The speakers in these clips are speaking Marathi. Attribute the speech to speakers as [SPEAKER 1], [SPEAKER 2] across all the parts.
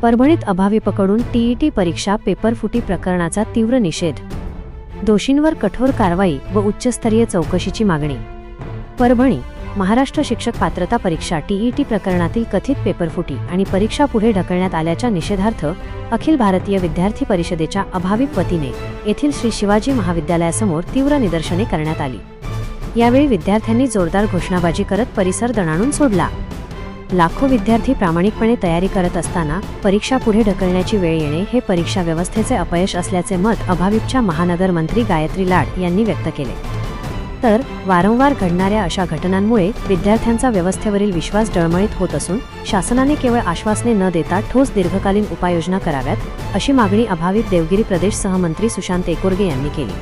[SPEAKER 1] परभणीत अभाविपकडून टीईटी परीक्षा पेपरफुटी प्रकरणाचा तीव्र निषेध. दोषींवर कठोर कारवाई व उच्चस्तरीय चौकशीची मागणी. परभणी. महाराष्ट्र शिक्षक पात्रता परीक्षा टीईटी प्रकरणातील कथित पेपरफुटी आणि परीक्षा पुढे ढकलण्यात आल्याच्या निषेधार्थ अखिल भारतीय विद्यार्थी परिषदेच्या अभाविप वतीने येथील श्री शिवाजी महाविद्यालयासमोर तीव्र निदर्शने करण्यात आली. यावेळी विद्यार्थ्यांनी जोरदार घोषणाबाजी करत परिसर दणाणून सोडला. लाखो विद्यार्थी प्रामाणिकपणे तयारी करत असताना परीक्षा पुढे ढकलण्याची वेळ येणे हे परीक्षा व्यवस्थेचे अपयश असल्याचे मत अभाविपच्या महानगर मंत्री गायत्री लाड यांनी व्यक्त केले. तर वारंवार घडणाऱ्या अशा घटनांमुळे विद्यार्थ्यांचा व्यवस्थेवरील विश्वास डळमळीत होत असून शासनाने केवळ आश्वासने न देता ठोस दीर्घकालीन उपाययोजना कराव्यात अशी मागणी अभाविप देवगिरी प्रदेश सहमंत्री सुशांत एकोरगे यांनी केली.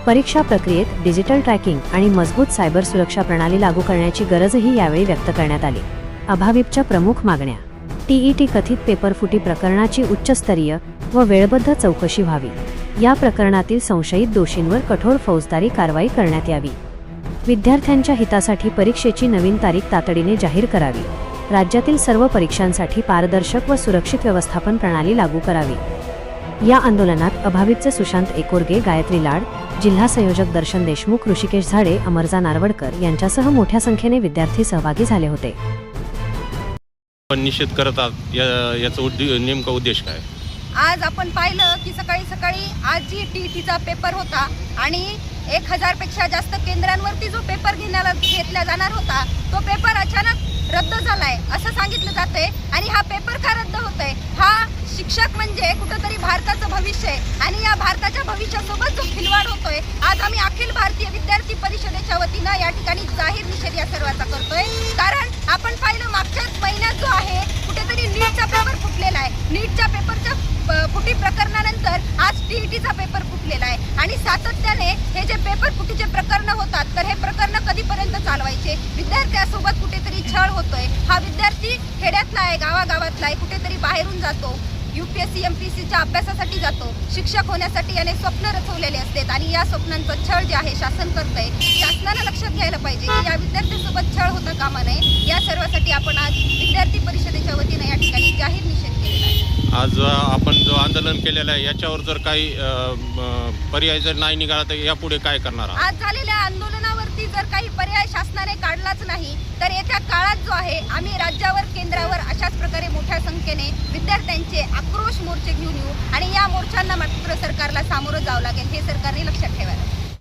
[SPEAKER 1] परीक्षा प्रक्रियेत डिजिटल ट्रॅकिंग आणि मजबूत सायबर सुरक्षा प्रणाली लागू करण्याची गरजही यावेळी व्यक्त करण्यात आली. अभाविपच्या प्रमुख मागण्या. टीईटी कथित पेपरफुटी प्रकरणाची उच्चस्तरीय व वेळबद्ध चौकशी व्हावी. या प्रकरणातील संशयित दोषींवर कठोर फौजदारी कारवाई करण्यात यावी. विद्यार्थ्यांच्या हितासाठी परीक्षेची नवीन तारीख तातडीने जाहीर करावी. राज्यातील सर्व परीक्षांसाठी पारदर्शक व सुरक्षित व्यवस्थापन प्रणाली लागू करावी. या आंदोलनात अभाविपचे सुशांत एकोरगे, गायत्री लाड, जिल्हा संयोजक दर्शन देशमुख, ऋषिकेश झाडे, अमरजा नारवडकर यांच्यासह मोठ्या संख्येने विद्यार्थी सहभागी झाले होते.
[SPEAKER 2] निषेध करतात याचा नेमका उद्देश काय?
[SPEAKER 3] आज आपण पाहिलं की सकाळी आज जी टीईटीचा पेपर होता आणि 1000 पेक्षा जास्त केंद्रांवरती जो पेपर घेतला जाणार होता तो पेपर अचानक रद्द झालाय असं सांगितलं जातंय. आणि हा पेपर का रद्द होतोय? हा शिक्षक म्हणजे कुठंतरी भारताचं भविष्य आहे आणि या भारताच्या भविष्यासोबत जो खिलवाड होतोय, आज आम्ही अखिल भारतीय विद्यार्थी परिषदेच्या वतीनं या ठिकाणी जाहीर निषेध या सर्वाचा करतोय. कारण आपण पाहिलं मागच्याच महिन्यात जो आहे कुठेतरी नीटचा पेपर फुटलेला आहे. नीटच्या पेपरच्या फुटी प्रकरणानंतर आज टीईटीचा पेपर फुटलेला आहे आणि सातत्याने हे जे पेपर फुटीचे प्रकरण होतात तर हे प्रकरण कधीपर्यंत चालवायचे? विद्यार्थ्यासोबत कुठेतरी छळ होतोय. हा विद्यार्थी खेड्यातला आहे, गावागावातला आहे, कुठेतरी बाहेरून जातो, UPSC MPSCच्या अभ्यासासाठी जातो, शिक्षक होण्यासाठी याने स्वप्न रचवलेले असतात आणि या स्वप्नांचं छळ जे आहे शासन करतंय. शासनानं लक्षात घ्यायला पाहिजे की या विद्यार्थ्यांसोबत छळ होता कामा नये. या सर्वासाठी आपण आज विद्यार्थी परिषदेच्या वतीने या ठिकाणी जाहीर निषेध केलेला आहे.
[SPEAKER 2] आज आपण जो आंदोलन केलेलं आहे याच्यावर जर काही पर्याय जर नाही निघाला तर यापुढे काय करणार?
[SPEAKER 3] आज झालेल्या आंदोलनावरती जर काही पर्याय शासनाने काढलाच नाही तर येत्या काळात जो आहे आम्ही राज्यावर केंद्रावर अशाच प्रकारे मोठ्या संख्येने विद्यार्थ्यांचे आक्रोश मोर्चे घेऊन येऊ आणि या मोर्चांना मात्र सरकारला सामोरं जावं लागेल हे सरकारने लक्षात ठेवायला.